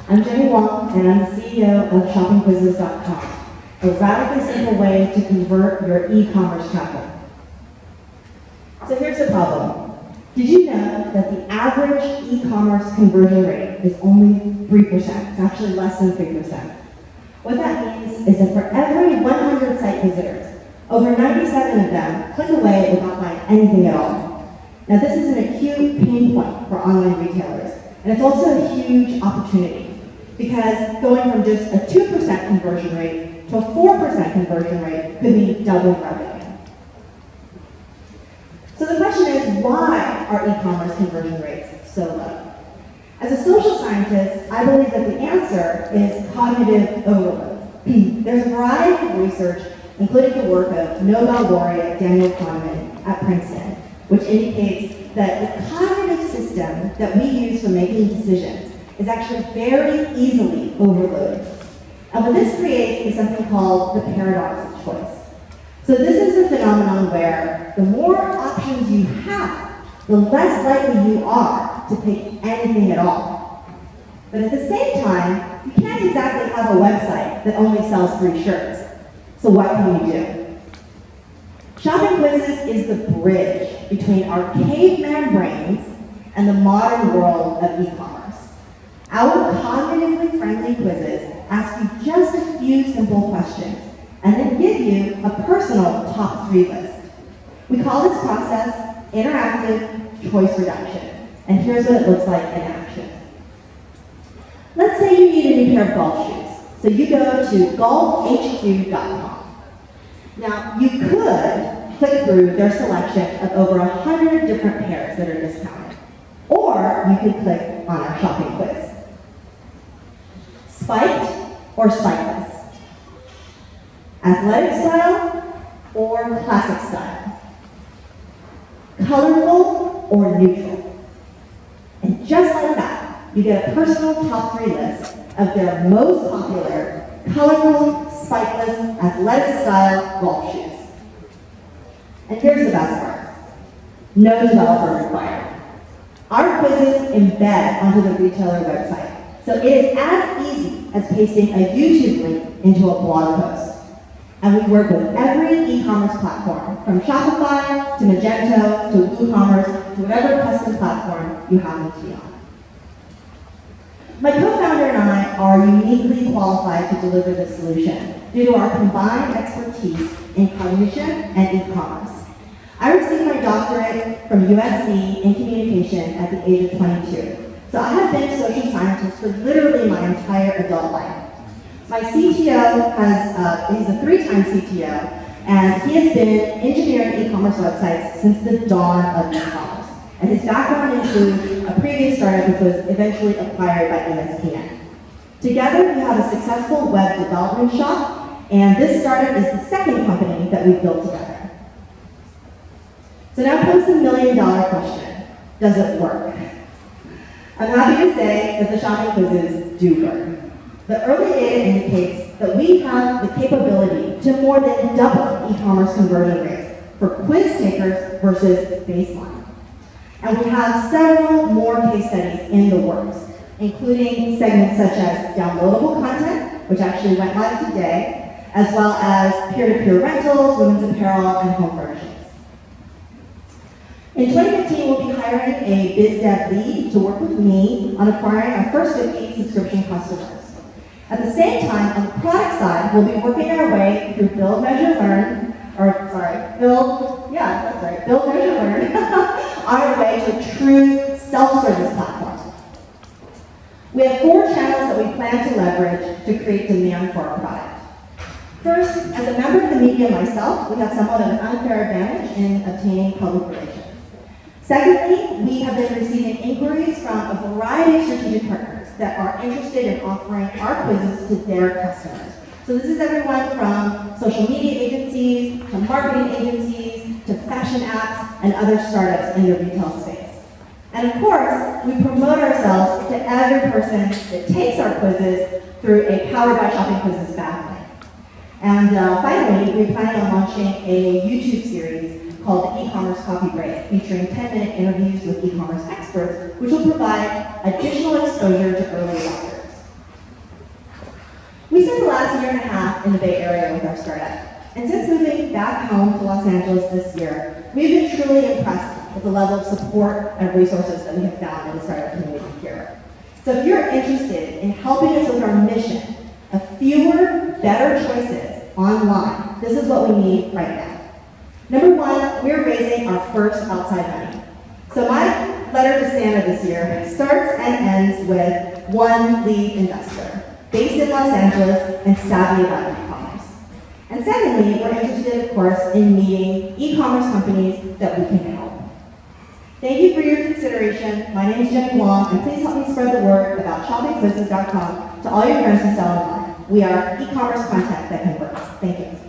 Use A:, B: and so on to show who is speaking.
A: I'm Jenny Wong, and I'm the CEO of ShoppingQuizzes.com, a radically simple way to convert your e-commerce traffic. So here's the problem. Did you know that the average e-commerce conversion rate is only 3%? It's actually less than 3%. What that means is that for every 100 site visitors, over 97 of them click away without buying anything at all. Now this is an acute pain point for online retailers, and it's also a huge opportunity because going from just a 2% conversion rate to a 4% conversion rate could mean doubling revenue. So the question is, why are e-commerce conversion rates so low? As a social scientist, I believe that the answer is cognitive overload. There's a variety of research, including the work of Nobel laureate Daniel Kahneman at Princeton, which indicates that the cognitive system that we use for making decisions is actually very easily overloaded. And what this creates is something called the paradox of choice. So this is a phenomenon where the more options you have, the less likely you are to pick anything at all. But at the same time, you can't exactly have a website that only sells 3 shirts. So what can you do? ShoppingQuizzes is the bridge between our caveman brains and the modern world of e-commerce. Our cognitively friendly quizzes ask you just a few simple questions and then give you a personal top 3 list. We call this process interactive choice reduction, and here's what it looks like in action. Let's say you need a new pair of golf shoes, so you go to golfhq.com. Now, you could click through their selection of over 100 different pairs that are discounted, or you could click on our shopping quiz. Spiked or spikeless? Athletic style or classic style? Colorful or neutral? And just like that, you get a personal top 3 list of their most popular, colorful, spikeless, athletic style golf shoes. And here's the best part. No developer required. Our quizzes embed onto the retailer website, so it is as easy as pasting a YouTube link into a blog post. And we work with every e-commerce platform, from Shopify to Magento to WooCommerce to whatever custom platform you happen to be on. My co-founder and I are uniquely qualified to deliver this solution due to our combined expertise in cognition and e-commerce. I received my doctorate from USC in communication at the age of 22. So I have been a social scientist for literally my entire adult life. My CTO he's a 3-time CTO, and he has been engineering e-commerce websites since the dawn of e-commerce. And his background includes a previous startup which was eventually acquired by MSPN. Together, we have a successful web development shop, and this startup is the second company that we've built together. So now comes the $1 million question. Does it work? I'm happy to say that the shopping quizzes do work. The early data indicates that we have the capability to more than double e-commerce conversion rates for quiz takers versus baseline. And we have several more case studies in the works, including segments such as downloadable content, which actually went live today, as well as peer-to-peer rentals, women's apparel, and home furnishings. In 2015, we'll be hiring a biz dev lead to work with me on acquiring our first 50 subscription customers. At the same time, on the product side, we'll be working our way through build, measure, learn, on our way to a true self-service platform. We have 4 channels that we plan to leverage to create demand for our product. First, as a member of the media myself, we have somewhat of an unfair advantage in obtaining public relations. Secondly, we have been receiving inquiries from a variety of strategic partners that are interested in offering our quizzes to their customers. So this is everyone from social media agencies, to marketing agencies, to fashion apps, and other startups in the retail space. And of course, we promote ourselves to every person that takes our quizzes through a Powered by ShoppingQuizzes backlink. And finally, we're planning on launching a YouTube series called the E-commerce Coffee Break, featuring 10-minute interviews with e-commerce experts, which will provide additional exposure to early adopters. in the Bay Area with our startup. And since moving back home to Los Angeles this year, we've been truly impressed with the level of support and resources that we have found in the startup community here. So if you're interested in helping us with our mission of fewer, better choices online, this is what we need right now. Number one, we're raising our first outside money. So my letter to Santa this year starts and ends with one lead investor, based in Los Angeles and savvy about e-commerce. And secondly, we're interested, of course, in meeting e-commerce companies that we can help. Thank you for your consideration. My name is Jenny Wong, and please help me spread the word about shoppingquizzes.com to all your friends who sell online. We are e-commerce content that converts. Thank you.